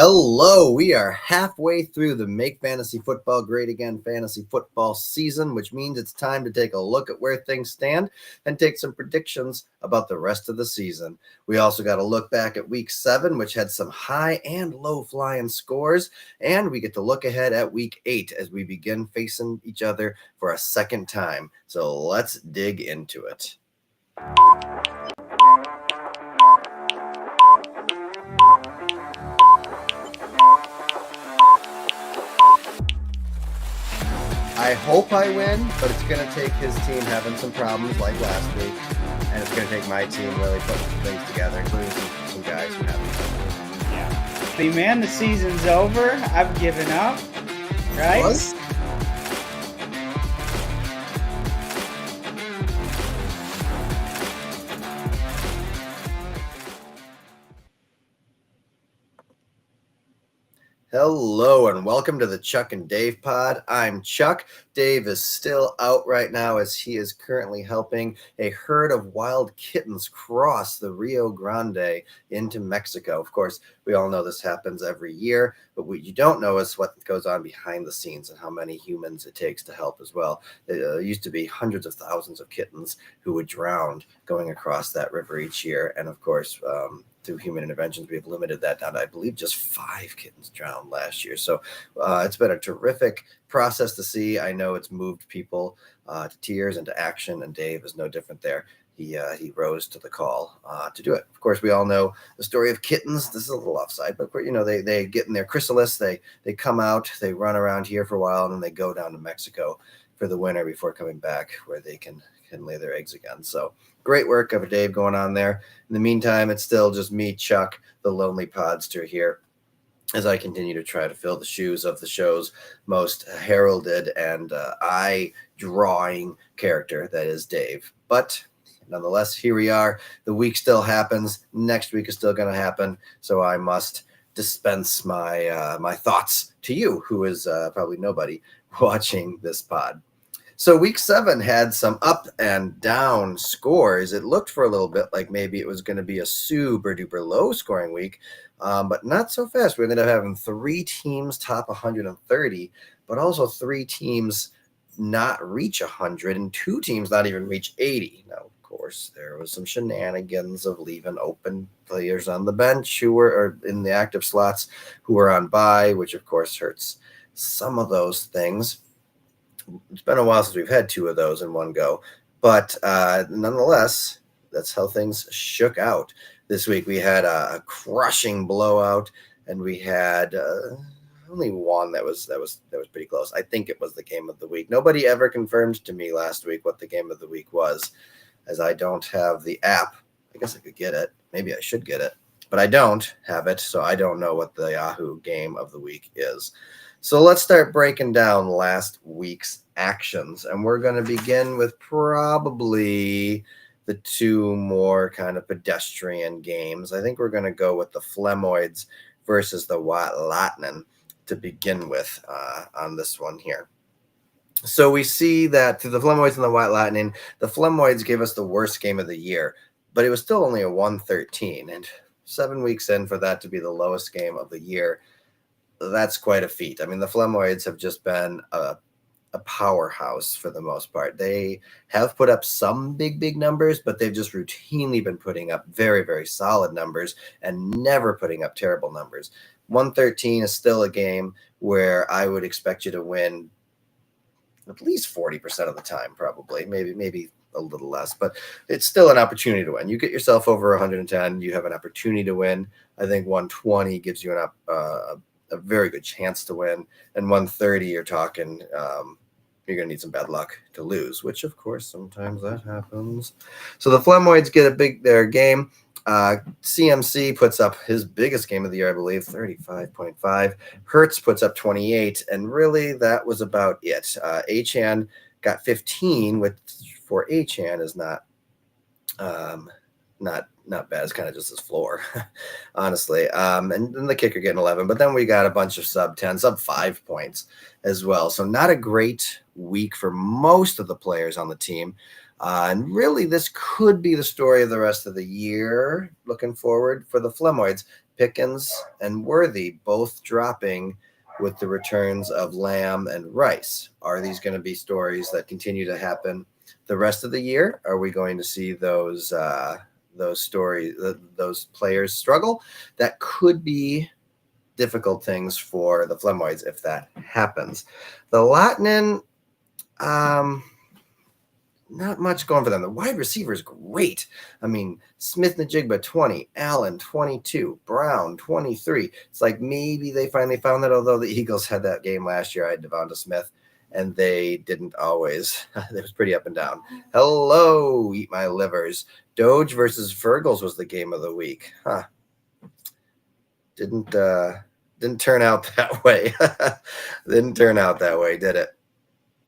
Hello, we are halfway through the Make Fantasy Football Great Again fantasy football season, which means it's time to take a look at where things stand and take some predictions about the rest of the season. We also got to look back at week 7, which had some high and low flying scores, and we get to look ahead at week 8 as we begin facing each other for a second time. So let's dig into it. I hope I win, but it's going to take his team having some problems like last week, and it's going to take my team really putting some things together, including some guys who haven't done it. Yeah. Hey, man, the season's over. I've given up, right? What? Hello and welcome to the Chuck and Dave pod. I'm Chuck. Dave is still out right now as he is currently helping a herd of wild kittens cross the Rio Grande into Mexico. Of course, we all know this happens every year, but what you don't know is what goes on behind the scenes and how many humans it takes to help as well. There used to be hundreds of thousands of kittens who would drown going across that river each year. And of course, through human interventions, we've limited that down to, I believe, just 5 kittens drowned last year. So it's been a terrific process to see. I know it's moved people to tears and to action, and Dave is no different there. He rose to the call to do it. Of course, we all know the story of kittens. This is a little offside, but they get in their chrysalis, they come out, they run around here for a while, and then they go down to Mexico for the winter before coming back, where they can lay their eggs again. So great work of Dave going on there. In the meantime, it's still just me, Chuck, the lonely podster here, as I continue to try to fill the shoes of the show's most heralded and eye-drawing character, that is Dave. But nonetheless, here we are. The week still happens. Next week is still going to happen. So I must dispense my thoughts to you, who is probably nobody watching this pod. So week 7 had some up and down scores. It looked for a little bit like maybe it was going to be a super duper low scoring week, but not so fast. We ended up having 3 teams top 130, but also 3 teams not reach 100 and 2 teams not even reach 80. Now, of course, there was some shenanigans of leaving open players on the bench who were in the active slots who were on bye, which of course hurts some of those things. It's been a while since we've had 2 of those in one go, but nonetheless, that's how things shook out this week. We had a crushing blowout, and we had only one that was pretty close. I think it was the game of the week. Nobody ever confirmed to me last week what the game of the week was, as I don't have the app. I guess I could get it. Maybe I should get it, but I don't have it, so I don't know what the Yahoo game of the week is. So let's start breaking down last week's actions, and we're going to begin with probably the 2 more kind of pedestrian games. I think we're going to go with the Flemoids versus the Watlatnen to begin with on this one here. So we see that through the Flemoids and the Watlatnen, the Flemoids gave us the worst game of the year, but it was still only a 113, and 7 weeks in for that to be the lowest game of the year, that's quite a feat. I mean, the Flemoids have just been a powerhouse for the most part. They have put up some big numbers, but they've just routinely been putting up very, very solid numbers and never putting up terrible numbers. 113 is still a game where I would expect you to win at least 40% of the time, probably, maybe a little less, but it's still an opportunity to win. You get yourself over 110, you have an opportunity to win. I think 120 gives you a very good chance to win, and 130 you're talking you're going to need some bad luck to lose, which of course sometimes that happens. So the Flemoids get their game. CMC puts up his biggest game of the year, I believe, 35.5. Hertz puts up 28, and really that was about it. Achan got 15, which for Achan is not bad. It's kind of just his floor, honestly. And then the kicker getting 11, but then we got a bunch of sub 10, sub 5 points as well. So not a great week for most of the players on the team. And really, this could be the story of the rest of the year looking forward for the Flemoids. Pickens and Worthy both dropping with the returns of Lamb and Rice. Are these going to be stories that continue to happen the rest of the year? Are we going to see those players struggle? That could be difficult things for the Flemoids if that happens. The Latinen, not much going for them. The wide receiver is great. I mean, Smith-Njigba 20, Allen 22, Brown 23. It's like maybe they finally found that, although the Eagles had that game last year. I had Devonta Smith, and they didn't always. It was pretty up and down. Hello, eat my livers. Doge versus Virgils was the game of the week. Didn't turn out that way. Didn't turn out that way, did it?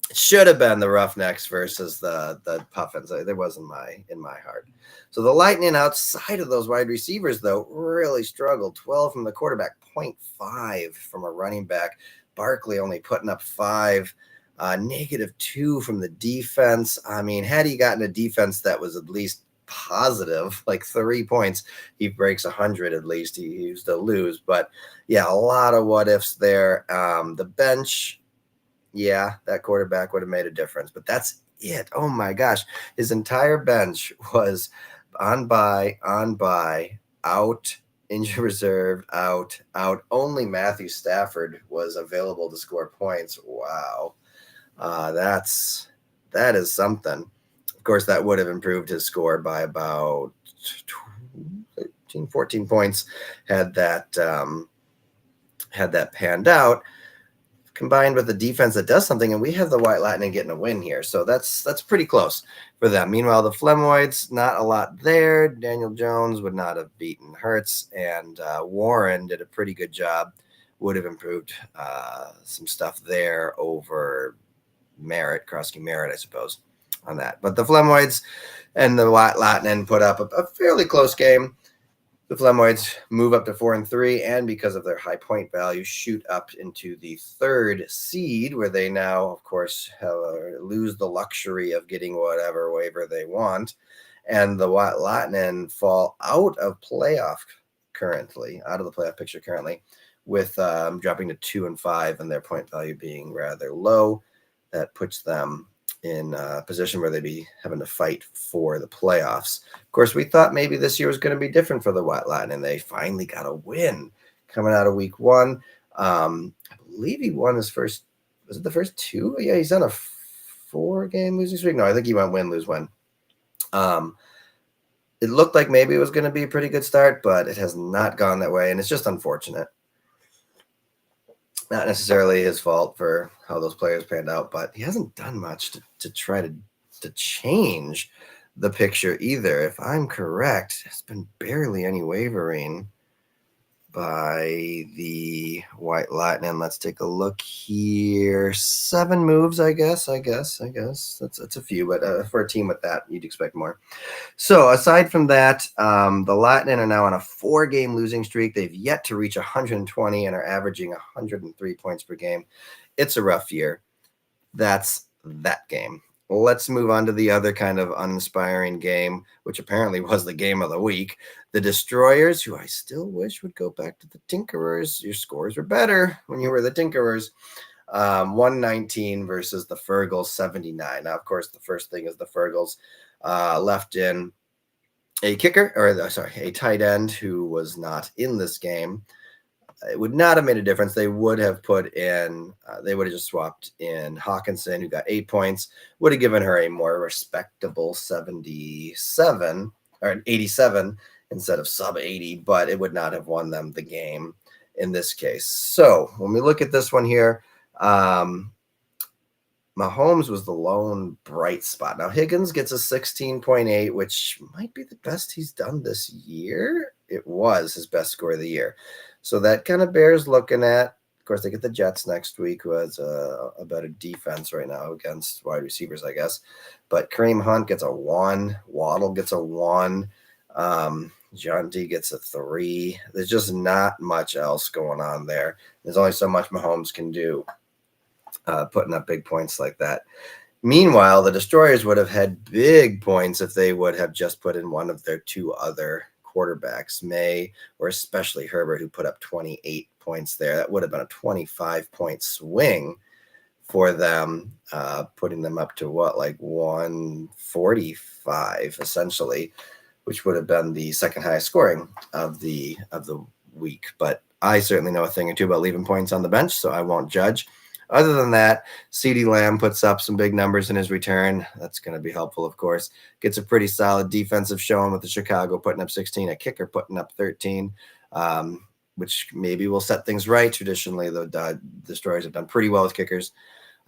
It should have been the Roughnecks versus the Puffins. There wasn't in my heart. So the Lightning, outside of those wide receivers, though, really struggled. 12 from the quarterback, 0.5 from a running back. Barkley only putting up 5. -2 from the defense. I mean, had he gotten a defense that was at least positive, like 3 points, he breaks 100 at least. He used to lose. But, yeah, a lot of what-ifs there. The bench, yeah, that quarterback would have made a difference. But that's it. Oh, my gosh. His entire bench was on bye, out, injured reserve, out. Only Matthew Stafford was available to score points. Wow. That is something. Of course, that would have improved his score by about 13, 14 points had that panned out, combined with the defense that does something, and we have the White Lightning getting a win here. So that's pretty close for them. Meanwhile, the Flemoids, not a lot there. Daniel Jones would not have beaten Hurts, and Warren did a pretty good job. Would have improved some stuff there over Krosky Merritt, I suppose, on that. But the Flemoids and the White Lightning put up a fairly close game. The Flemoids move up to 4-3, and because of their high point value, shoot up into the 3rd seed, where they now, of course, lose the luxury of getting whatever waiver they want. And the White Lightning fall out of the playoff picture currently, with dropping to 2-5, and their point value being rather low. That puts them in a position where they'd be having to fight for the playoffs. Of course, we thought maybe this year was going to be different for the White Lightning, and they finally got a win coming out of week 1. I believe he won his first, was it the first 2? Yeah, he's on a 4-game losing streak. No, I think he went win, lose, win. It looked like maybe it was going to be a pretty good start, but it has not gone that way, and it's just unfortunate. Not necessarily his fault for how those players panned out, but he hasn't done much to try to change the picture either. If I'm correct, there's been barely any wavering by the White Lightning. Let's take a look here. 7 moves, I guess. That's a few, but for a team with that, you'd expect more. So aside from that, the Lightning are now on a 4-game losing streak. They've yet to reach 120 and are averaging 103 points per game. It's a rough year. That's that game. Let's move on to the other kind of uninspiring game, which apparently was the game of the week. The Destroyers, who I still wish would go back to the Tinkerers. Your scores were better when you were the Tinkerers. 119 versus the Fergals, 79. Now, of course, the first thing is the Fergals left in a tight end who was not in this game. It would not have made a difference. They would have just swapped in Hawkinson, who got 8 points, would have given her a more respectable 77 or 87 instead of sub 80, but it would not have won them the game in this case. So when we look at this one here, Mahomes was the lone bright spot. Now Higgins gets a 16.8, which might be the best he's done this year. It was his best score of the year. So that kind of bears looking at. Of course, they get the Jets next week, who has a better defense right now against wide receivers, I guess. But Kareem Hunt gets a 1. Waddle gets a 1. John D gets a 3. There's just not much else going on there. There's only so much Mahomes can do putting up big points like that. Meanwhile, the Destroyers would have had big points if they would have just put in one of their 2 other quarterbacks, May or especially Herbert, who put up 28 points there. That would have been a 25-point swing for them, putting them up to like 145 essentially, which would have been the second highest scoring of the week. But I certainly know a thing or two about leaving points on the bench, so I won't judge. Other than that, CeeDee Lamb puts up some big numbers in his return. That's going to be helpful, of course. Gets a pretty solid defensive showing with the Chicago putting up 16, a kicker putting up 13, which maybe will set things right. Traditionally, the Destroyers have done pretty well with kickers.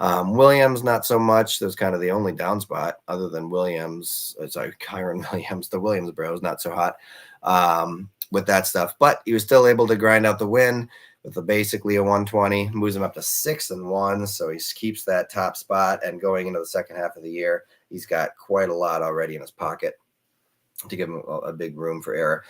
Williams, not so much. That was kind of the only down spot other than Williams. Kyron Williams. The Williams bros, not so hot with that stuff. But he was still able to grind out the win with basically a 120. Moves him up to 6-1. So he keeps that top spot. And going into the second half of the year, he's got quite a lot already in his pocket to give him a big room for error.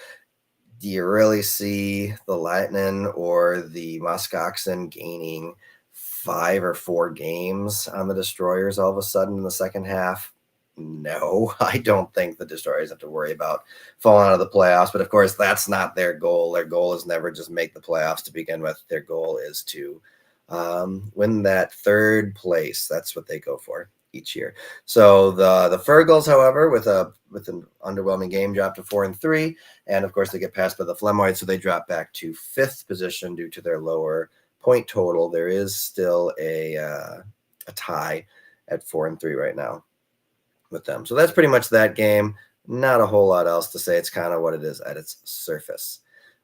Do you really see the Lightning or the Musk Oxen gaining 5 or 4 games on the Destroyers all of a sudden in the second half? No, I don't think the Destroyers have to worry about falling out of the playoffs. But of course, that's not their goal. Their goal is never just make the playoffs to begin with. Their goal is to win that third place. That's what they go for each year. So the Fergals, however, with an underwhelming game, dropped to 4-3, and of course they get passed by the Flemoids, so they drop back to 5th position due to their lower point total. There is still a tie at 4-3 right now with them. So that's pretty much that game. Not a whole lot else to say. It's kind of what it is at its surface.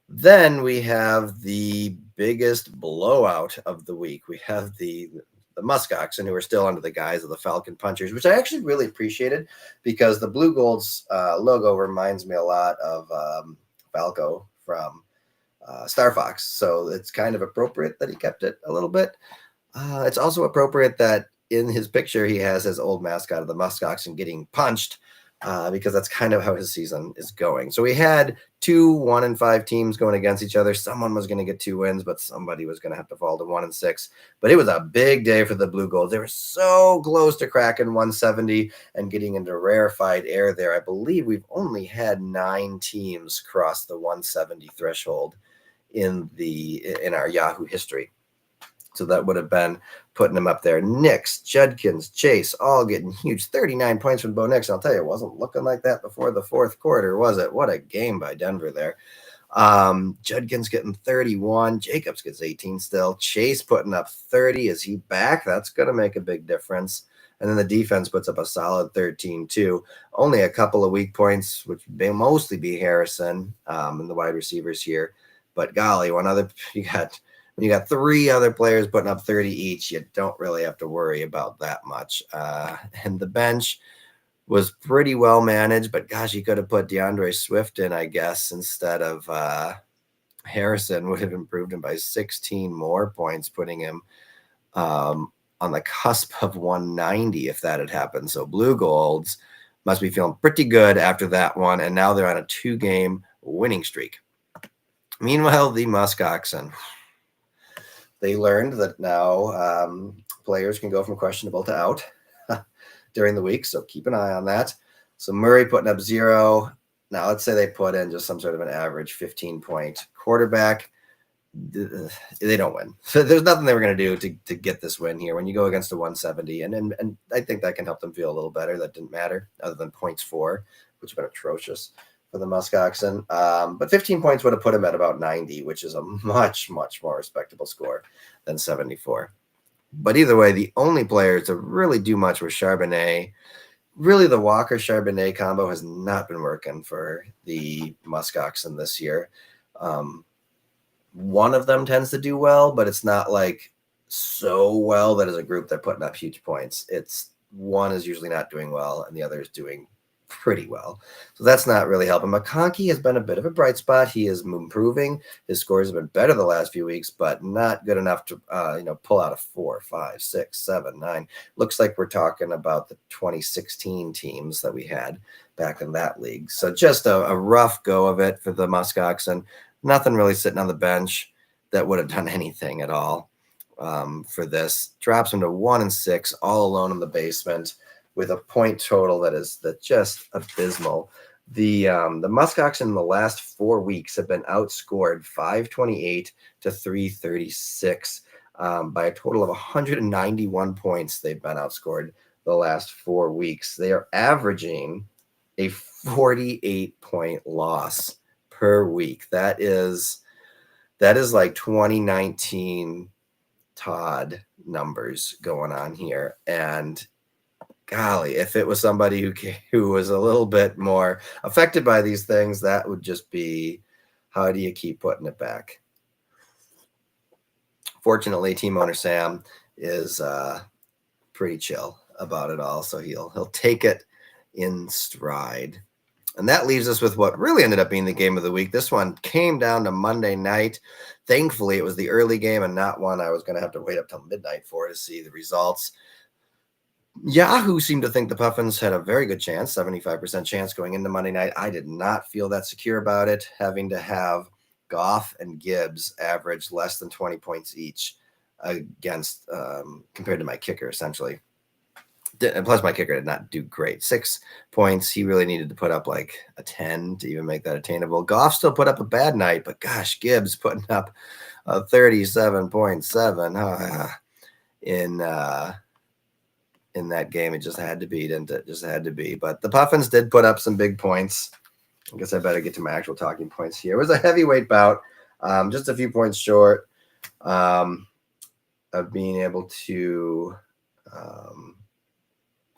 Then we have the biggest blowout of the week. We have the Musk Oxen, who are still under the guise of the Falcon Punchers, which I actually really appreciated because the Blue Gold's logo reminds me a lot of Falco from Star Fox. So it's kind of appropriate that he kept it a little bit. It's also appropriate that in his picture, he has his old mascot of the Musk Oxen getting punched because that's kind of how his season is going. So we had 2 1-5 teams going against each other. Someone was going to get 2 wins, but somebody was going to have to fall to 1-6. But it was a big day for the Blue Golds. They were so close to cracking 170 and getting into rarefied air there. I believe we've only had 9 teams cross the 170 threshold in our Yahoo history. So that would have been putting them up there. Nix, Judkins, Chase, all getting huge 39 points from Bo Nix. I'll tell you, it wasn't looking like that before the fourth quarter, was it? What a game by Denver there. Judkins getting 31. Jacobs gets 18 still. Chase putting up 30. Is he back? That's going to make a big difference. And then the defense puts up a solid 13 too. Only a couple of weak points, which may mostly be Harrison and the wide receivers here. But golly, when you got 3 other players putting up 30 each, you don't really have to worry about that much. And the bench was pretty well managed, but gosh, you could have put DeAndre Swift in, I guess, instead of Harrison. Would have improved him by 16 more points, putting him on the cusp of 190 if that had happened. So Blue Golds must be feeling pretty good after that one, and now they're on a 2-game winning streak. Meanwhile, the Musk Oxen, they learned that now players can go from questionable to out during the week, so keep an eye on that. So Murray putting up 0. Now let's say they put in just some sort of an average 15-point quarterback. They don't win. So there's nothing they were going to do to get this win here when you go against a 170. And I think that can help them feel a little better. That didn't matter other than points 4, which would have been atrocious for the Musk Oxen. But 15 points would have put him at about 90, which is a much, much more respectable score than 74. But either way, the only players to really do much was Charbonnet. Really, the Walker-Charbonnet combo has not been working for the Musk Oxen this year. One of them tends to do well, but it's not like so well that as a group they're putting up huge points. It's one is usually not doing well, and the other is doing pretty well. So that's not really helping. McConkey has been a bit of a bright spot. He is improving. His scores have been better the last few weeks, but not good enough to pull out a 4, 5, 6, 7, 9. Looks like we're talking about the 2016 teams that we had back in that league. So just a rough go of it for the Musk Oxen. Nothing really sitting on the bench that would have done anything at all for this. Drops him to 1-6, all alone in the basement, with a point total that is just abysmal. The Muskox in the last 4 weeks have been outscored 528 to 336 by a total of 191 points. They've been outscored the last 4 weeks. They are averaging a 48-point loss per week. That is like 2019 Todd numbers going on here. And golly, if it was somebody who was a little bit more affected by these things, that would just be, how do you keep putting it back? Fortunately, team owner Sam is pretty chill about it all, so he'll take it in stride. And that leaves us with what really ended up being the game of the week. This one came down to Monday night. Thankfully, it was the early game and not one I was going to have to wait up till midnight for to see the results. Yahoo seemed to think the Puffins had a very good chance, 75% chance going into Monday night. I did not feel that secure about it, having to have Goff and Gibbs average less than 20 points each against compared to my kicker, essentially. Plus, my kicker did not do great. 6 points. He really needed to put up like a 10 to even make that attainable. Goff still put up a bad night, but gosh, Gibbs putting up a 37.7 in that game. It just had to be, didn't it? Just had to be. But the Puffins did put up some big points. I guess I better get to my actual talking points here. It was a heavyweight bout, just a few points short of being able to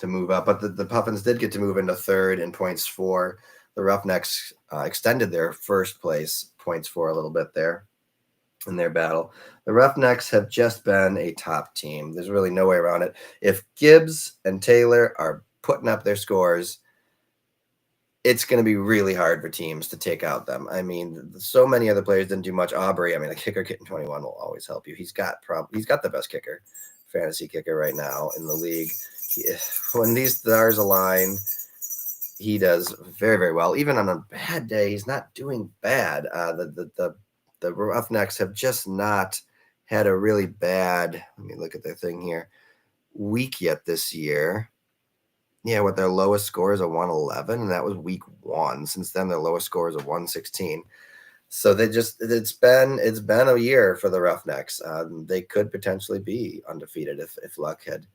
move up. But the Puffins did get to move into third in points for. The Roughnecks extended their first place points for a little bit there in their battle. The Roughnecks have just been a top team. There's really no way around it. If Gibbs and Taylor are putting up their scores, it's going to be really hard for teams to take out them. I mean, so many other players didn't do much. Aubrey, I mean, the kicker getting 21 will always help you. He's got the best kicker, fantasy kicker right now in the league. When these stars align, he does very, very well. Even on a bad day, he's not doing bad. The Roughnecks have just not had a really bad, let me look at their thing here, week yet this year. Yeah, with their lowest score is a 111, and that was week 1. Since then, their lowest score is a 116. So it's been a year for the Roughnecks. They could potentially be undefeated if luck had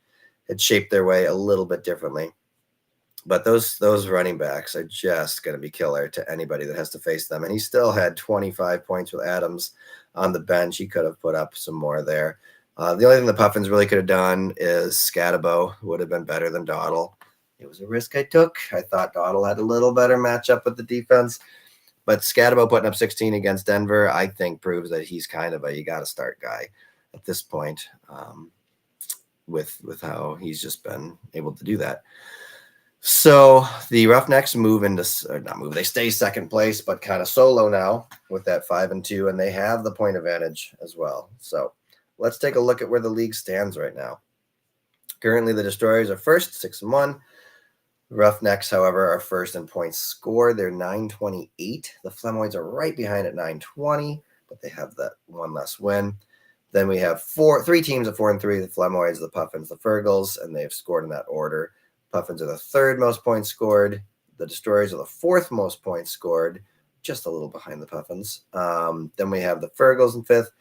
shaped their way a little bit differently. But those running backs are just going to be killer to anybody that has to face them. And he still had 25 points with Adams on the bench. He could have put up some more there. The only thing the Puffins really could have done is Scatabo would have been better than Dawdle. It was a risk I took. I thought Dawdle had a little better matchup with the defense. But Scatabo putting up 16 against Denver, I think, proves that he's kind of a you-got-to-start guy at this point with how he's just been able to do that. So the Roughnecks they stay second place, but kind of solo now with that 5-2, and they have the point advantage as well. So let's take a look at where the league stands right now. Currently, the Destroyers are first, 6-1. Roughnecks, however, are first in points scored. They're 928. The Flemoids are right behind at 920, but they have that one less win. Then we have three teams at 4-3, the Flemoids, the Puffins, the Fergals, and they've scored in that order. Puffins are the third most points scored. The Destroyers are the fourth most points scored, just a little behind the Puffins. Then we have the Fergals in fifth.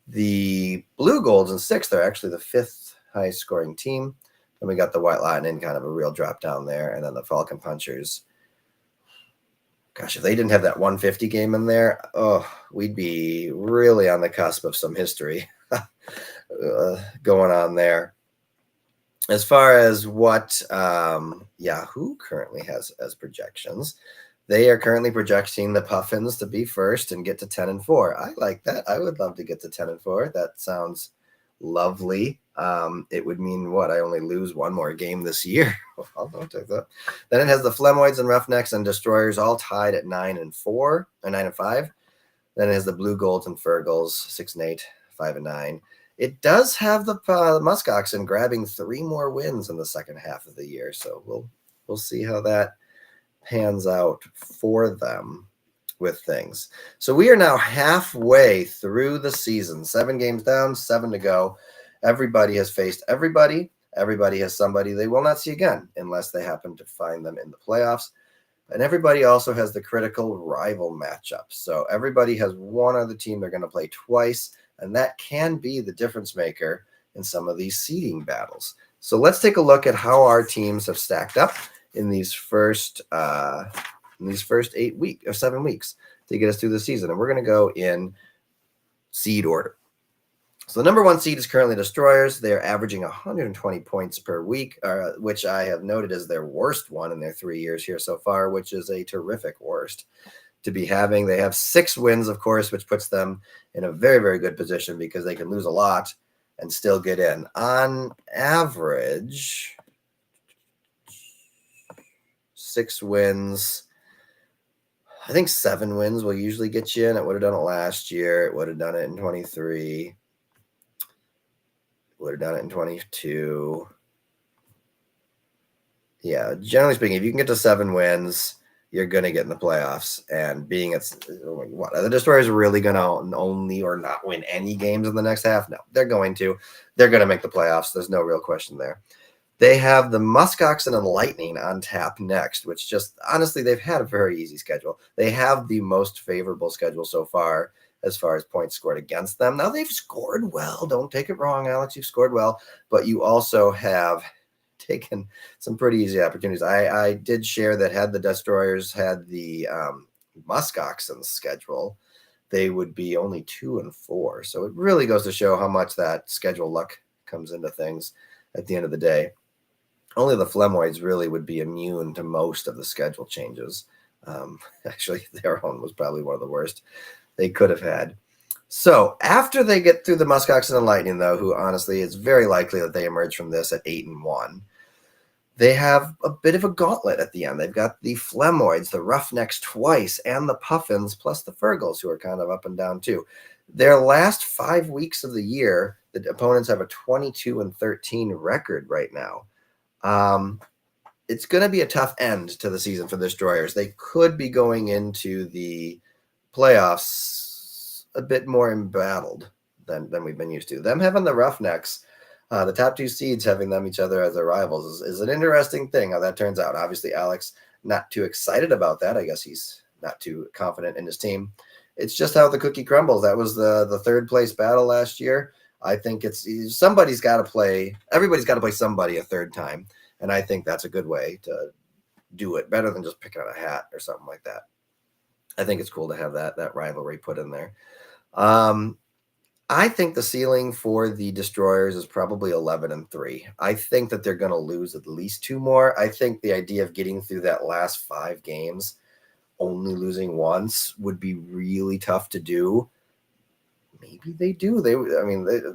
The Blue Golds in sixth are actually the fifth highest scoring team. And we got the White Lightning, kind of a real drop down there. And then the Falcon Punchers. Gosh, if they didn't have that 150 game in there, we'd be really on the cusp of some history going on there. As far as what Yahoo currently has as projections, they are currently projecting the Puffins to be first and get to 10-4. I like that. I would love to get to 10-4. That sounds lovely. It would mean what? I only lose one more game this year. I'll take that. Then it has the Flemoids and Roughnecks and Destroyers all tied at 9-4 or 9-5. Then it has the Blue Golds and Fergals 6-8, 5-9. It does have the Muskoxen grabbing 3 more wins in the second half of the year, so we'll see how that pans out for them with things. So we are now halfway through the season. 7 games down, 7 to go. Everybody has faced everybody. Everybody has somebody they will not see again unless they happen to find them in the playoffs. And everybody also has the critical rival matchup. So everybody has one other team they're going to play twice, and that can be the difference maker in some of these seeding battles. So let's take a look at how our teams have stacked up in these first 7 weeks to get us through the season. And we're going to go in seed order. So the number 1 seed is currently Destroyers. They're averaging 120 points per week, which I have noted as their worst one in their 3 years here so far, which is a terrific worst to be having. They have 6 wins, of course, which puts them in a very, very good position because they can lose a lot and still get in. On average, 6 wins. I think 7 wins will usually get you in. It would have done it last year. It would have done it in 23. Would have done it in 22. Yeah, generally speaking, if you can get to 7 wins, you're going to get in the playoffs. And being it's what are the Destroyers really going to only or not win any games in the next half? No, they're going to. They're going to make the playoffs. There's no real question there. They have the Muskoxen and Lightning on tap next, which just honestly, they've had a very easy schedule. They have the most favorable schedule so far as points scored against them. Now, they've scored well. Don't take it wrong, Alex. You've scored well, but you also have taken some pretty easy opportunities. I did share that had the Destroyers had the Muskoxen schedule, they would be only 2-4. So it really goes to show how much that schedule luck comes into things at the end of the day. Only the Flemoids really would be immune to most of the schedule changes. Actually, their own was probably one of the worst they could have had. So after they get through the Muskoxen and Lightning, though, who honestly it's very likely that they emerge from this at 8-1, they have a bit of a gauntlet at the end. They've got the Flemoids, the Roughnecks twice, and the Puffins, plus the Fergals, who are kind of up and down too. Their last 5 weeks of the year, the opponents have a 22-13 record right now. It's going to be a tough end to the season for the Destroyers. They could be going into the playoffs a bit more embattled than we've been used to. Them having the Roughnecks, the top 2 seeds having them each other as their rivals is an interesting thing how that turns out. Obviously, Alex not too excited about that. I guess he's not too confident in his team. It's just how the cookie crumbles. That was the 3rd place battle last year. I think somebody's got to play. Everybody's got to play somebody a 3rd time. And I think that's a good way to do it, better than just picking out a hat or something like that. I think it's cool to have that rivalry put in there. I think the ceiling for the Destroyers is probably 11-3. I think that they're going to lose at least 2 more. I think the idea of getting through that last 5 games, only losing once, would be really tough to do. Maybe they do. It'd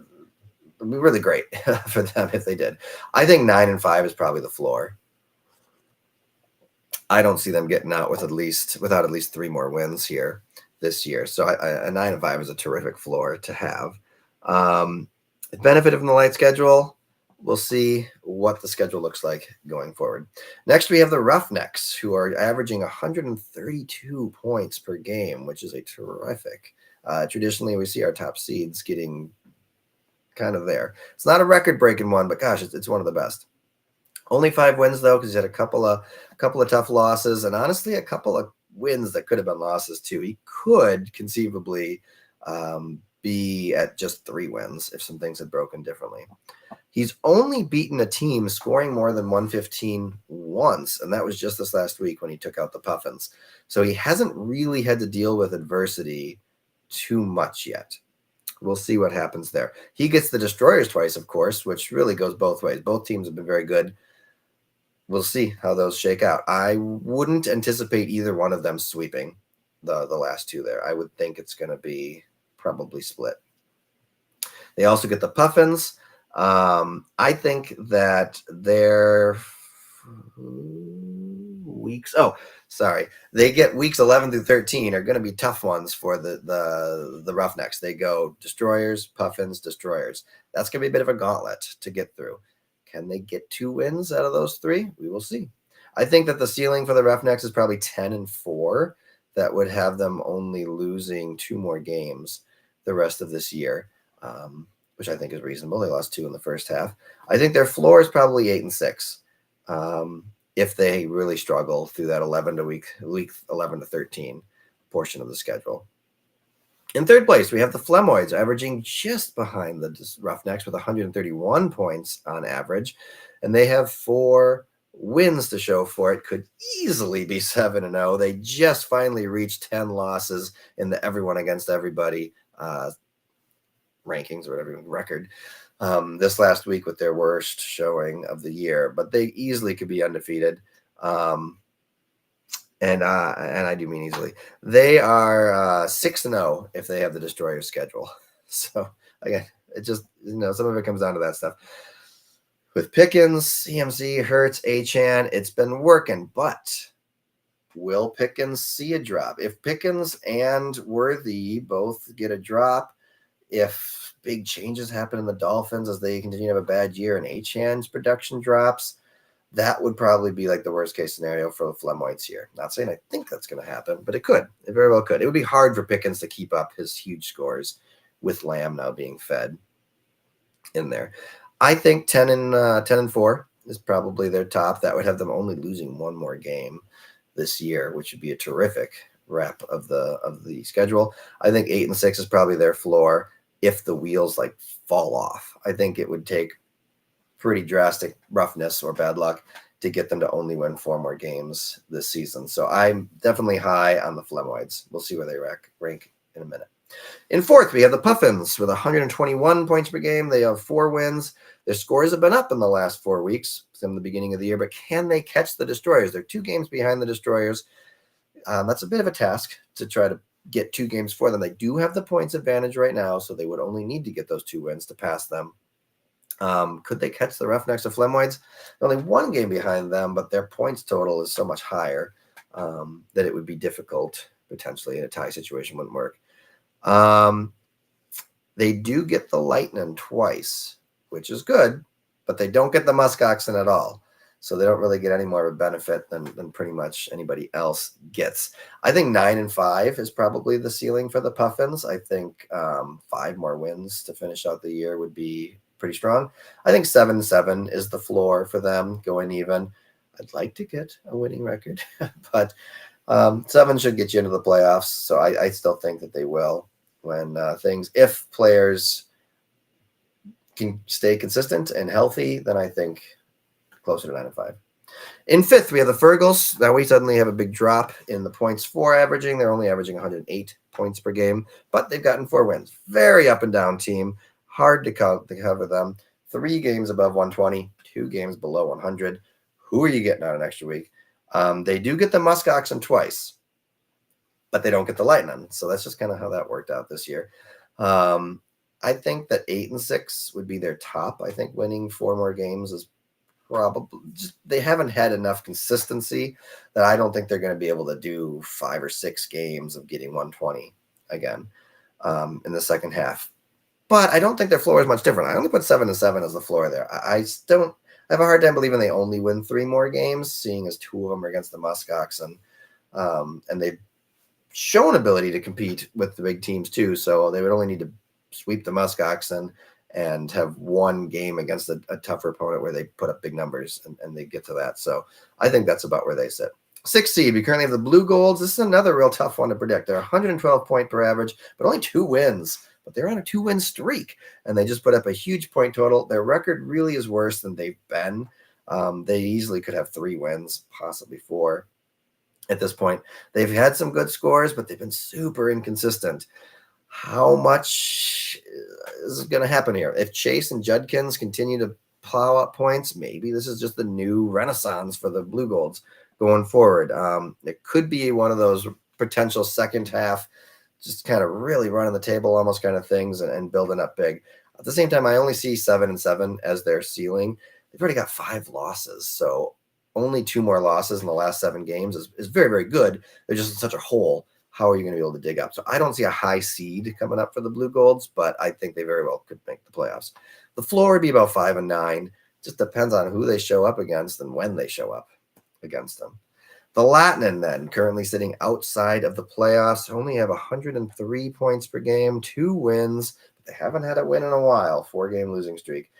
be really great for them if they did. I think 9-5 is probably the floor. I don't see them getting out without at least 3 more wins here this year. So a 9-5 is a terrific floor to have. The benefit from the light schedule, we'll see what the schedule looks like going forward. Next, we have the Roughnecks, who are averaging 132 points per game, which is a terrific. Traditionally, we see our top seeds getting kind of there. It's not a record-breaking one, but gosh, it's one of the best. Only 5 wins though, because he had a couple of tough losses, and honestly, a couple of wins that could have been losses too. He could conceivably be at just 3 wins if some things had broken differently. He's only beaten a team scoring more than 115 once, and that was just this last week when he took out the Puffins. So he hasn't really had to deal with adversity too much yet. We'll see what happens there. He gets the Destroyers twice, of course, which really goes both ways. Both teams have been very good. We'll see how those shake out. I wouldn't anticipate either one of them sweeping the last 2 there. I would think it's going to be probably split. They also get the Puffins. I think that their they get weeks 11 through 13 are going to be tough ones for the Roughnecks. They go Destroyers, Puffins, Destroyers. That's going to be a bit of a gauntlet to get through. Can they get 2 wins out of those 3? We will see. I think that the ceiling for the Roughnecks is probably 10-4. That would have them only losing 2 more games the rest of this year, which I think is reasonable. They lost 2 in the first half. I think their floor is probably 8-6. if they really struggle through that week 11 to 13 portion of the schedule. In third place, we have the Flemoids, averaging just behind the Roughnecks with 131 points on average, and they have 4 wins to show for it. Could easily be 7-0. They just finally reached 10 losses in the everyone against everybody rankings or whatever record this last week with their worst showing of the year, but they easily could be undefeated. And I do mean easily. They are 6-0 if they have the Destroyer schedule. So again, it just, some of it comes down to that stuff. With Pickens, CMC, Hurts, Achane, it's been working, but will Pickens see a drop? If Pickens and Worthy both get a drop, if big changes happen in the Dolphins as they continue to have a bad year and Achane's production drops, that would probably be like the worst case scenario for the Flemoids here. Not saying I think that's going to happen, but it could. It very well could. It would be hard for Pickens to keep up his huge scores with Lamb now being fed in there. I think 10-4 is probably their top. That would have them only losing one more game this year, which would be a terrific wrap of the schedule. I think 8-6 is probably their floor if the wheels like fall off. I think it would take pretty drastic roughness or bad luck to get them to only win 4 more games this season. So I'm definitely high on the Flemoids. We'll see where they rank in a minute. In fourth, we have the Puffins with 121 points per game. They have 4 wins. Their scores have been up in the last 4 weeks from the beginning of the year, but can they catch the Destroyers? They're 2 games behind the Destroyers. That's a bit of a task to try to get 2 games for them. They do have the points advantage right now, so they would only need to get those 2 wins to pass them. Could they catch the Roughnecks or Flemoids? They're only 1 game behind them, but their points total is so much higher that it would be difficult, potentially, in a tie situation wouldn't work. They do get the Lightning twice, which is good, but they don't get the Muskoxen at all. So they don't really get any more of a benefit than pretty much anybody else gets. I think 9-5 is probably the ceiling for the Puffins. I think 5 more wins to finish out the year would be pretty strong. I think 7-7 is the floor for them going even. I'd like to get a winning record, but 7 should get you into the playoffs. So I still think that they will when if players can stay consistent and healthy, then I think closer to 9-5. In fifth, we have the Fergals. Now we suddenly have a big drop in the points for averaging. They're only averaging 108 points per game, but they've gotten 4 wins. Very up and down team. Hard to cover them. 3 games above 120, 2 games below 100. Who are you getting on an extra week? They do get the Muskoxen twice, but they don't get the Lightning. So that's just kind of how that worked out this year. I think that 8-6 would be their top. I think winning 4 more games is probably just, they haven't had enough consistency that I don't think they're going to be able to do 5 or 6 games of getting 120 again in the second half. But I don't think their floor is much different. I only put 7-7 as the floor there. I have a hard time believing they only win 3 more games, seeing as 2 of them are against the Muskoxen. And they've shown ability to compete with the big teams too. So they would only need to sweep the Muskoxen and have 1 game against a tougher opponent where they put up big numbers and they get to that. So I think that's about where they sit. 6th seed, we currently have the Blue Golds. This is another real tough one to predict. They're 112 point per average, but only 2 wins. But they're on a 2-win streak, and they just put up a huge point total. Their record really is worse than they've been. They easily could have 3 wins, possibly 4 at this point. They've had some good scores, but they've been super inconsistent. How much is going to happen here? If Chase and Judkins continue to plow up points, maybe this is just the new renaissance for the Blue Golds going forward. It could be one of those potential second half just kind of really running the table almost kind of things and building up big. At the same time, I only see 7-7 as their ceiling. They've already got 5 losses. So only 2 more losses in the last 7 games is very, very good. They're just in such a hole. How are you going to be able to dig up? So I don't see a high seed coming up for the Blue Golds, but I think they very well could make the playoffs. The floor would be about 5-9. Just depends on who they show up against and when they show up against them. The Latin then, currently sitting outside of the playoffs, only have 103 points per game, 2 wins. But they haven't had a win in a while, 4-game losing streak.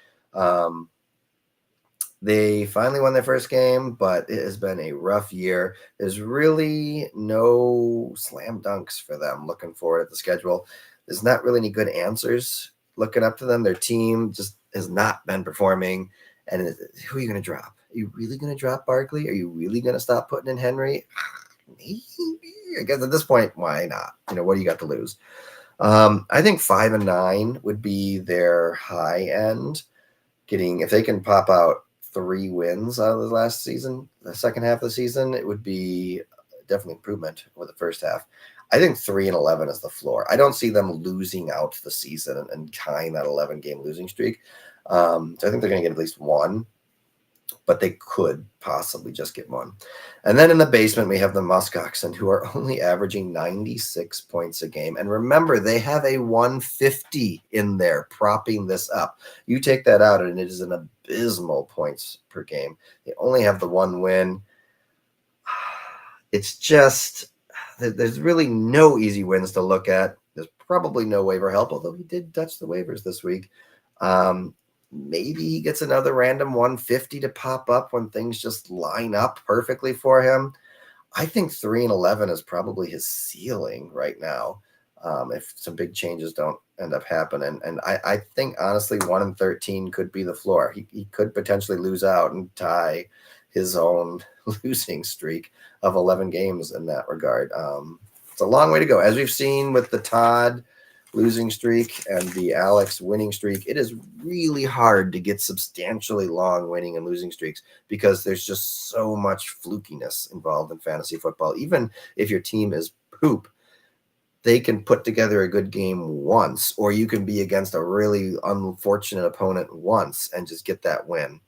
They finally won their first game, but it has been a rough year. There's really no slam dunks for them looking forward at the schedule. There's not really any good answers looking up to them. Their team just has not been performing. And who are you going to drop? Are you really going to drop Barkley? Are you really going to stop putting in Henry? Maybe. I guess at this point, why not? What do you got to lose? I think 5-9 would be their high end. If they can pop out 3 wins out of the last season, the second half of the season, it would be definitely improvement over the first half. I think 3-11 is the floor. I don't see them losing out the season and tying that 11-game losing streak. So I think they're going to get at least 1, but they could possibly just get 1. And then in the basement, we have the Muskoxen, who are only averaging 96 points a game. And remember, they have a 150 in there propping this up. You take that out, and it is an abysmal points per game. They only have the 1 win. It's just, there's really no easy wins to look at. There's probably no waiver help, although he did touch the waivers this week. Maybe he gets another random 150 to pop up when things just line up perfectly for him. I think 3-11 is probably his ceiling right now, if some big changes don't end up happening. And I think, honestly, 1-13 could be the floor. He could potentially lose out and tie his own losing streak of 11 games in that regard. It's a long way to go. As we've seen with the Todd losing streak and the Alex winning streak, it is really hard to get substantially long winning and losing streaks because there's just so much flukiness involved in fantasy football. Even if your team is poop, they can put together a good game once, or you can be against a really unfortunate opponent once and just get that win.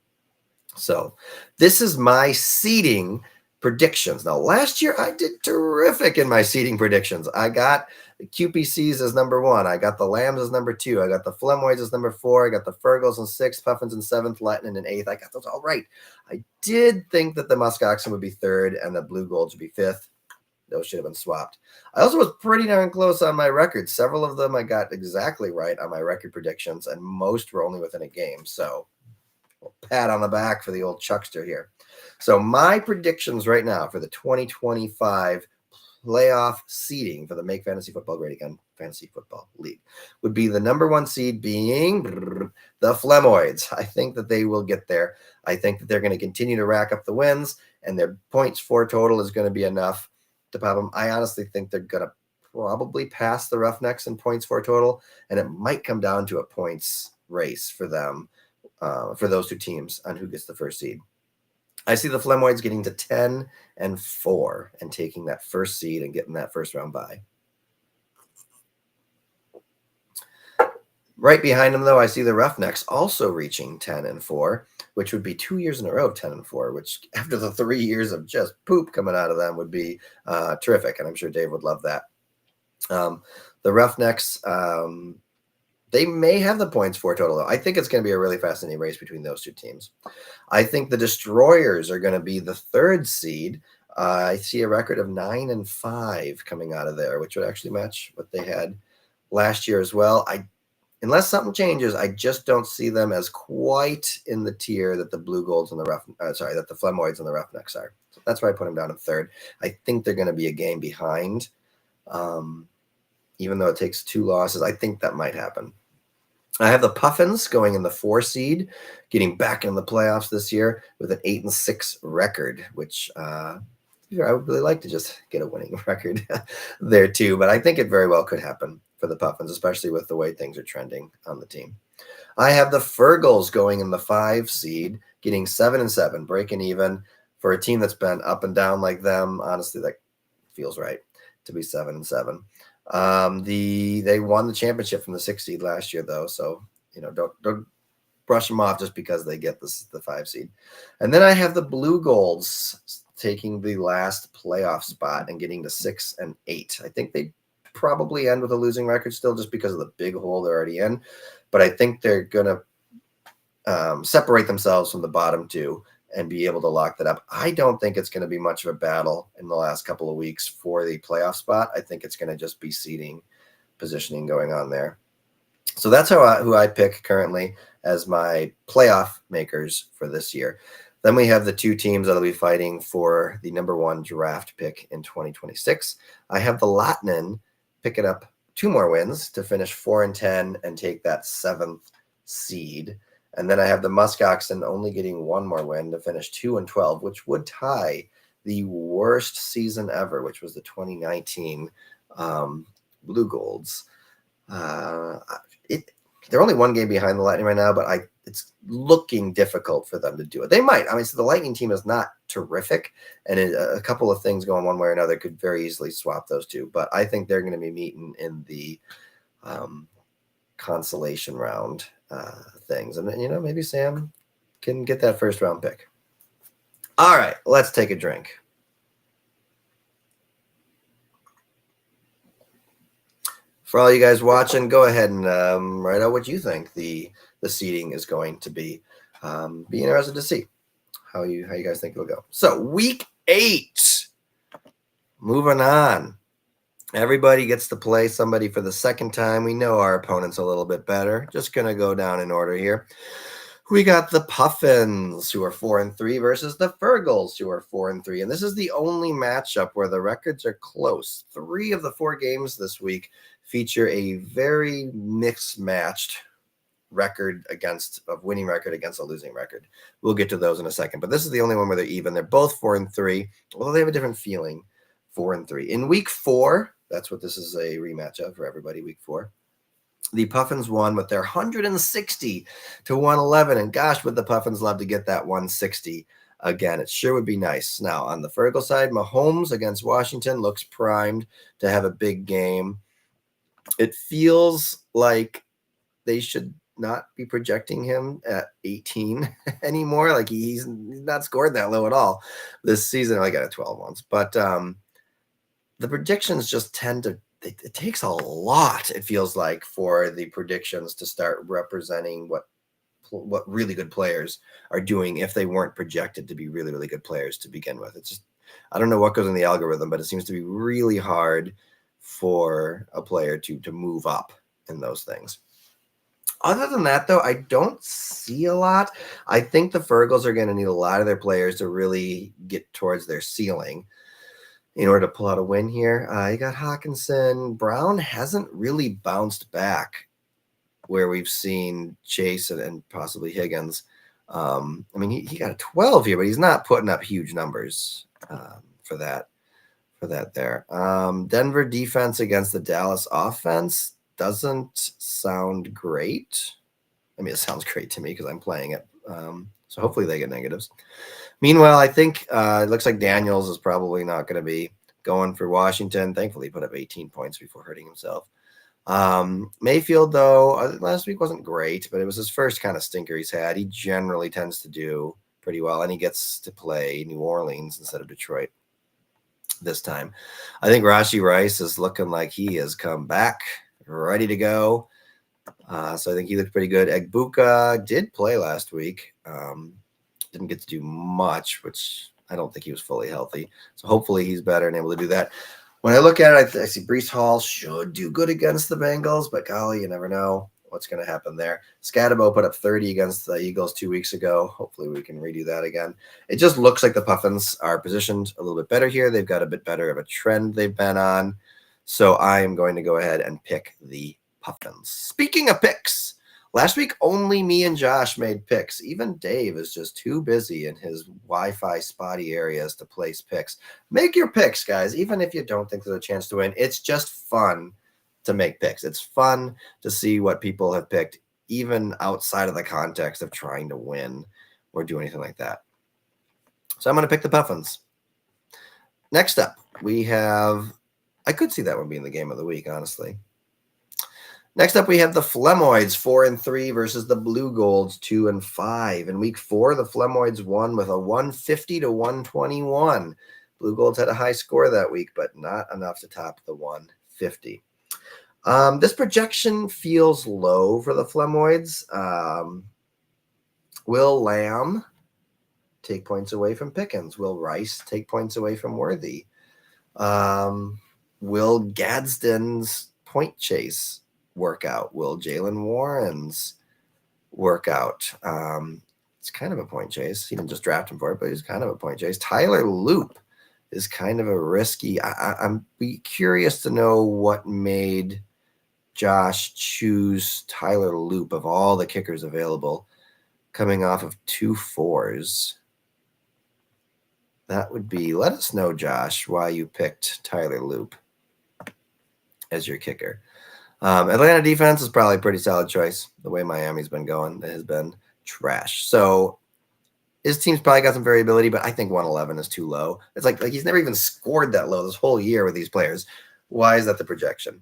So this is my seeding predictions. Now, last year I did terrific in my seeding predictions. I got the QPCs as number 1. I got the Lambs as number 2. I got the Flemoids as number 4. I got the Fergals in 6th, Puffins in 7th, Latin in 8th. I got those all right. I did think that the Muskoxen would be 3rd and the Blue Golds would be 5th. Those should have been swapped. I also was pretty darn close on my record. Several of them I got exactly right on my record predictions, and most were only within a game. So pat on the back for the old Chuckster here. So my predictions right now for the 2025 playoff seeding for the Make Fantasy Football Great Again Fantasy Football League would be the number 1 seed being the Flemoids. I think that they will get there. I think that they're going to continue to rack up the wins, and their points for total is going to be enough to pop them. I honestly think they're going to probably pass the Roughnecks in points for total, and it might come down to a points race for them, for those 2 teams on who gets the first seed. I see the Flemoids getting to 10-4 and taking that first seed and getting that first round bye. Right behind them, though, I see the Roughnecks also reaching 10-4, which would be 2 years in a row of 10-4, which after the 3 years of just poop coming out of them would be terrific. And I'm sure Dave would love that. The Roughnecks, they may have the points for total, though. I think it's going to be a really fascinating race between those 2 teams. I think the Destroyers are going to be the 3rd seed. I see a record of 9-5 coming out of there, which would actually match what they had last year as well. Unless something changes, I just don't see them as quite in the tier that the Blue Golds and that the Flemoids and the Roughnecks are. So that's why I put them down in 3rd. I think they're going to be a game behind. Even though it takes 2 losses, I think that might happen. I have the Puffins going in the 4 seed, getting back in the playoffs this year with an 8-6 record, which I would really like to just get a winning record there too. But I think it very well could happen for the Puffins, especially with the way things are trending on the team. I have the Fergals going in the 5 seed, getting 7-7, breaking even. For a team that's been up and down like them, honestly, that feels right to be 7-7. They won the championship from the 6 seed last year, though, so don't brush them off just because they get the 5 seed. And then I have the Blue Golds taking the last playoff spot and getting to 6-8. I think they probably end with a losing record still, just because of the big hole they're already in. But I think they're gonna separate themselves from the bottom 2 and be able to lock that up. I don't think it's going to be much of a battle in the last couple of weeks for the playoff spot. I think it's going to just be seeding, positioning going on there. So that's who I pick currently as my playoff makers for this year. Then we have the two teams that'll be fighting for the number one draft pick in 2026. I have the Latinen picking up 2 more wins to finish 4-10 and take that 7th seed. And then I have the Muskoxen only getting 1 more win to finish 2-12, which would tie the worst season ever, which was the 2019 Blue Golds. They're only 1 game behind the Lightning right now, but it's looking difficult for them to do it. They might. I mean, so the Lightning team is not terrific, and a couple of things going one way or another could very easily swap those two. But I think they're going to be meeting in the consolation round things, and then, maybe Sam can get that first round pick. All right, let's take a drink. For all you guys watching, go ahead and write out what you think the seeding is going to be. Be interested to see how you guys think it'll go. So week 8, moving on. Everybody gets to play somebody for the second time. We know our opponent's a little bit better. Just going to go down in order here. We got the Puffins, who are 4-3, versus the Fergals, who are 4-3. And this is the only matchup where the records are close. 3 of the 4 games this week feature a very mismatched winning record against a losing record. We'll get to those in a second. But this is the only one where they're even. They're both 4-3, although they have a different feeling. 4-3. In week 4, that's what this is a rematch of for everybody, week 4. The Puffins won with their 160 to 111. And gosh, would the Puffins love to get that 160 again. It sure would be nice. Now, on the Fergal side, Mahomes against Washington looks primed to have a big game. It feels like they should not be projecting him at 18 anymore. Like he's not scored that low at all this season. I got a 12 once. But the predictions just tend to, it takes a lot, it feels like, for the predictions to start representing what really good players are doing if they weren't projected to be really, really good players to begin with. It's just, I don't know what goes in the algorithm, but it seems to be really hard for a player to move up in those things. Other than that, though, I don't see a lot. I think the Fergals are going to need a lot of their players to really get towards their ceiling in order to pull out a win here. You got Hawkinson. Brown hasn't really bounced back where we've seen Chase and possibly Higgins. I mean, he got a 12 here, but he's not putting up huge numbers for that there. Denver defense against the Dallas offense doesn't sound great. I mean, it sounds great to me because I'm playing it. So hopefully they get negatives. Meanwhile, I think it looks like Daniels is probably not going to be going for Washington. Thankfully, he put up 18 points before hurting himself. Mayfield, though, last week wasn't great, but it was his first kind of stinker he's had. He generally tends to do pretty well, and he gets to play New Orleans instead of Detroit this time. I think Rashee Rice is looking like he has come back, ready to go. So I think he looked pretty good. Egbuka did play last week. Didn't get to do much, which I don't think he was fully healthy. So hopefully he's better and able to do that. When I look at it, I see Breece Hall should do good against the Bengals, but golly, you never know what's going to happen there. Scatabo put up 30 against the Eagles 2 weeks ago. Hopefully we can redo that again. It just looks like the Puffins are positioned a little bit better here. They've got a bit better of a trend they've been on. So I am going to go ahead and pick the Puffins. Speaking of picks, last week only me and Josh made picks. Even Dave is just too busy in his Wi-Fi spotty areas to place picks. Make your picks, guys, even if you don't think there's a chance to win. It's just fun to make picks. It's fun to see what people have picked, even outside of the context of trying to win or do anything like that. So I'm going to pick the Puffins. Next up, we have, I could see that one being the game of the week, honestly. Next up, we have the Flemoids 4-3 versus the Blue Golds 2-5. In week 4, the Flemoids won with a 150 to 121. Blue Golds had a high score that week, but not enough to top the 150. This projection feels low for the Flemoids. Will Lamb take points away from Pickens? Will Rice take points away from Worthy? Will Gadsden's point chase work out? Will Jalen Warren's work out? It's kind of a point chase. He didn't just draft him for it, but he's kind of a point chase. Tyler Loop is kind of a risky. I'm be curious to know what made Josh choose Tyler Loop of all the kickers available, coming off of 2 4s. That would be, let us know, Josh, why you picked Tyler Loop as your kicker. Atlanta defense is probably a pretty solid choice. The way Miami's been going, it has been trash. So his team's probably got some variability, but I think 111 is too low. It's like he's never even scored that low this whole year with these players. Why is that the projection?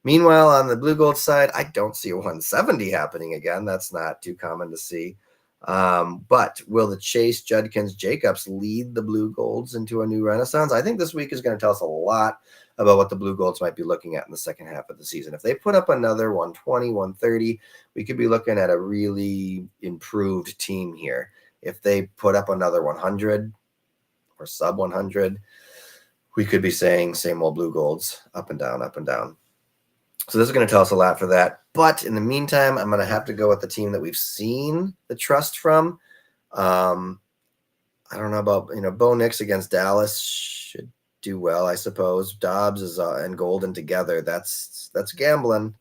Meanwhile, on the blue gold side, I don't see a 170 happening again. That's not too common to see. But will the Chase, Judkins, Jacobs lead the blue golds into a new renaissance? I think this week is going to tell us a lot about what the blue golds might be looking at in the second half of the season. If they put up another 120, 130, we could be looking at a really improved team here. If they put up another 100 or sub 100, we could be saying same old blue golds, up and down, up and down. So this is going to tell us a lot for that. But in the meantime, I'm going to have to go with the team that we've seen the trust from. I don't know about, Bo Nix against Dallas should do well, I suppose. Dobbs is and Golden together. That's gambling.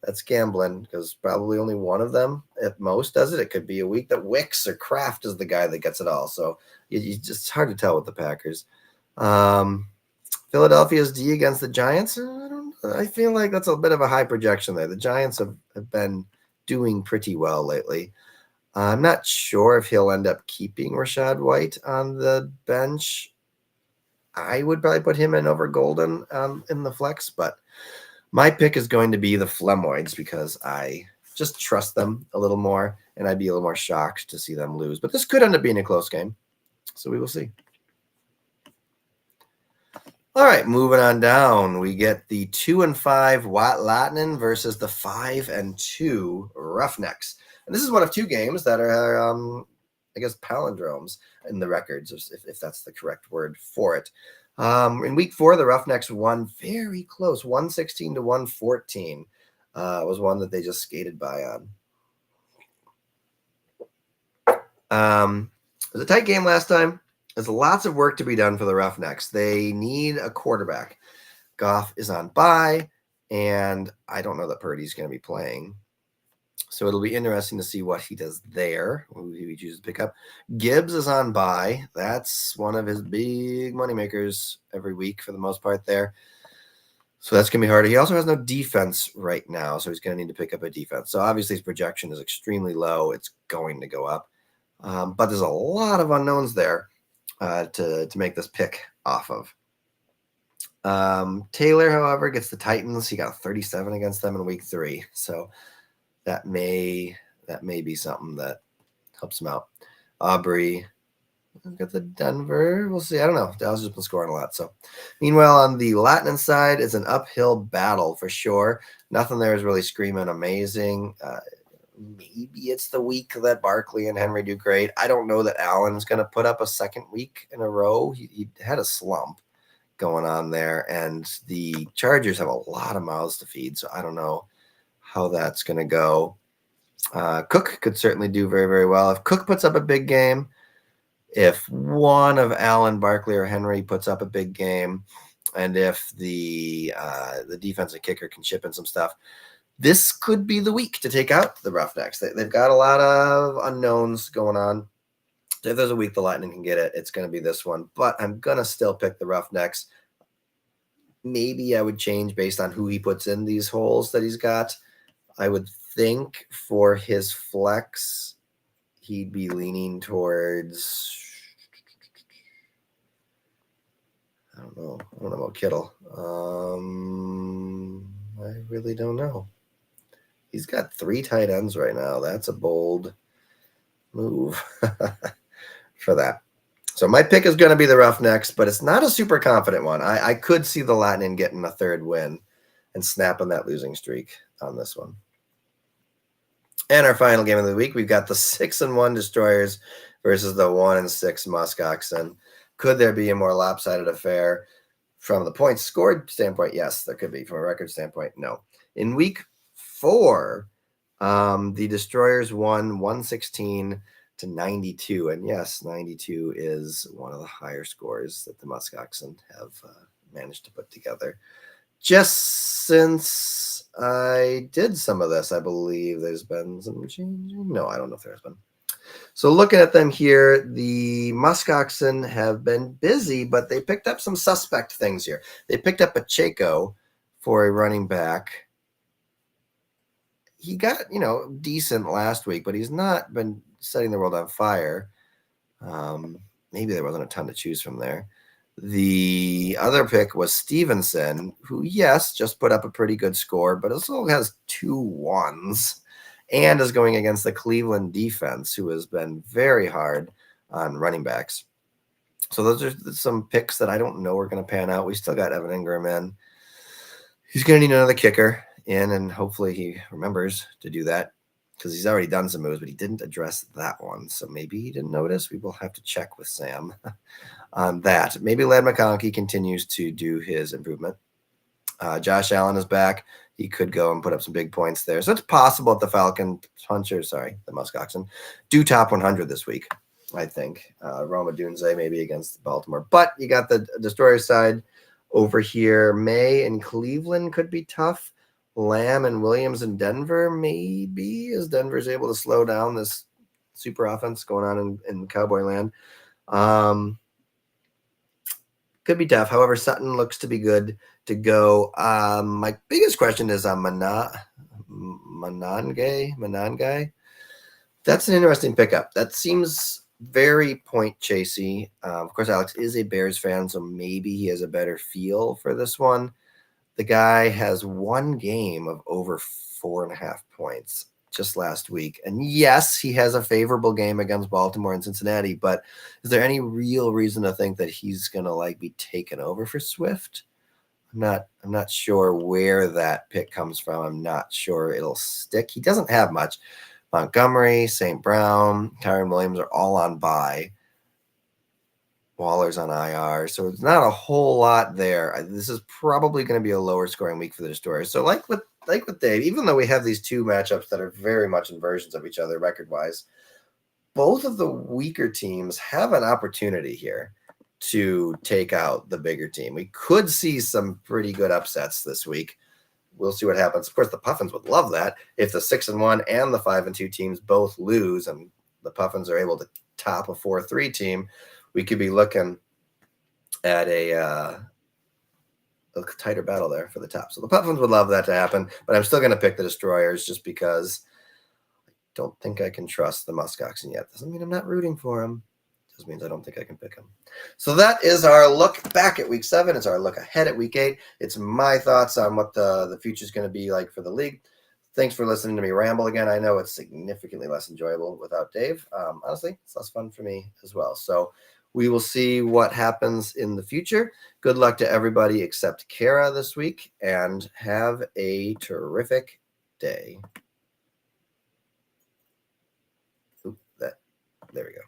That's gambling because probably only one of them at most does it. It could be a week that Wicks or Kraft is the guy that gets it all. So it's hard to tell with the Packers. Philadelphia's D against the Giants. I feel like that's a bit of a high projection there. The Giants have been doing pretty well lately. I'm not sure if he'll end up keeping Rachaad White on the bench. I would probably put him in over Golden in the flex, but my pick is going to be the Flemoids because I just trust them a little more, and I'd be a little more shocked to see them lose. But this could end up being a close game, so we will see. All right, moving on down, we get the 2-5 Watt Latinen versus the 5-2 Roughnecks. And this is one of two games that are, I guess, palindromes in the records, if that's the correct word for it. In week 4, the Roughnecks won very close, 116 to 114 was one that they just skated by on. It was a tight game last time. There's lots of work to be done for the Roughnecks. They need a quarterback. Goff is on bye, and I don't know that Purdy's going to be playing. So it'll be interesting to see what he does there, who he chooses to pick up. Gibbs is on bye. That's one of his big moneymakers every week for the most part there. So that's going to be hard. He also has no defense right now, so he's going to need to pick up a defense. So obviously his projection is extremely low. It's going to go up. But there's a lot of unknowns there to make this pick off of. Taylor, however, gets the Titans. He got 37 against them in week 3. So that may be something that helps him out. Aubrey got the Denver. We'll see. I don't know. Dallas has been scoring a lot. So meanwhile, on the Latinen side, it's an uphill battle for sure. Nothing there is really screaming amazing. Maybe it's the week that Barkley and Henry do great. I don't know that Allen's going to put up a second week in a row. He had a slump going on there, and the Chargers have a lot of mouths to feed, so I don't know how that's going to go. Cook could certainly do very, very well. If Cook puts up a big game, if one of Allen, Barkley, or Henry puts up a big game, and if the defensive kicker can chip in some stuff, this could be the week to take out the Roughnecks. They've got a lot of unknowns going on. If there's a week the Lightning can get it, it's going to be this one. But I'm going to still pick the Roughnecks. Maybe I would change based on who he puts in these holes that he's got. I would think for his flex, he'd be leaning towards, I don't know about Kittle. I really don't know. He's got 3 tight ends right now. That's a bold move for that. So my pick is going to be the Roughnecks, but it's not a super confident one. I could see the Latinen getting a third win and snapping that losing streak on this one. And our final game of the week, we've got the 6-1 Destroyers versus the 1-6 Muskoxen. Could there be a more lopsided affair? From the points scored standpoint, yes, there could be. From a record standpoint, no. In week 4, the Destroyers won 116-92. And yes, 92 is one of the higher scores that the Musk Oxen have managed to put together. Just since I did some of this, I believe there's been some changing. No, I don't know if there's been. So looking at them here, the Musk Oxen have been busy, but they picked up some suspect things here. They picked up Pacheco for a running back. He got, decent last week, but he's not been setting the world on fire. Maybe there wasn't a ton to choose from there. The other pick was Stevenson, who, yes, just put up a pretty good score, but also has 2 1s and is going against the Cleveland defense, who has been very hard on running backs. So those are some picks that I don't know are going to pan out. We still got Evan Ingram in. He's going to need another kicker in, and hopefully he remembers to do that because he's already done some moves, but he didn't address that one. So maybe he didn't notice. We will have to check with Sam on that. Maybe Ladd McConkey continues to do his improvement. Josh Allen is back. He could go and put up some big points there. So it's possible that the Musk Oxen, do top 100 this week, I think. Roma Dunze maybe against Baltimore. But you got the Destroyer side over here. May and Cleveland could be tough. Lamb and Williams in Denver, maybe, as Denver's able to slow down this super offense going on in Cowboy land. Could be tough. However, Sutton looks to be good to go. My biggest question is on Manangai. That's an interesting pickup. That seems very point chasey. Of course, Alex is a Bears fan, so maybe he has a better feel for this one. The guy has 1 game of over 4.5 points just last week. And yes, he has a favorable game against Baltimore and Cincinnati, but is there any real reason to think that he's going to be taken over for Swift? I'm not sure where that pick comes from. I'm not sure it'll stick. He doesn't have much. Montgomery, St. Brown, Kyron Williams are all on bye. Waller's on IR, so it's not a whole lot there. This is probably going to be a lower scoring week for the Destroyers. So like with Dave, even though we have these 2 matchups that are very much inversions of each other record-wise, both of the weaker teams have an opportunity here to take out the bigger team. We could see some pretty good upsets this week. We'll see what happens. Of course, the Puffins would love that if the 6-1 and the 5-2 teams both lose and the Puffins are able to top a 4-3 team. We could be looking at a tighter battle there for the top. So the Puffins would love that to happen, but I'm still going to pick the Destroyers just because I don't think I can trust the Musk Oxen yet. Doesn't mean I'm not rooting for them. Just means I don't think I can pick them. So that is our look back at week 7. It's our look ahead at week 8. It's my thoughts on what the future is going to be like for the league. Thanks for listening to me ramble again. I know it's significantly less enjoyable without Dave. Honestly, it's less fun for me as well. So we will see what happens in the future. Good luck to everybody except Kara this week, and have a terrific day. There we go.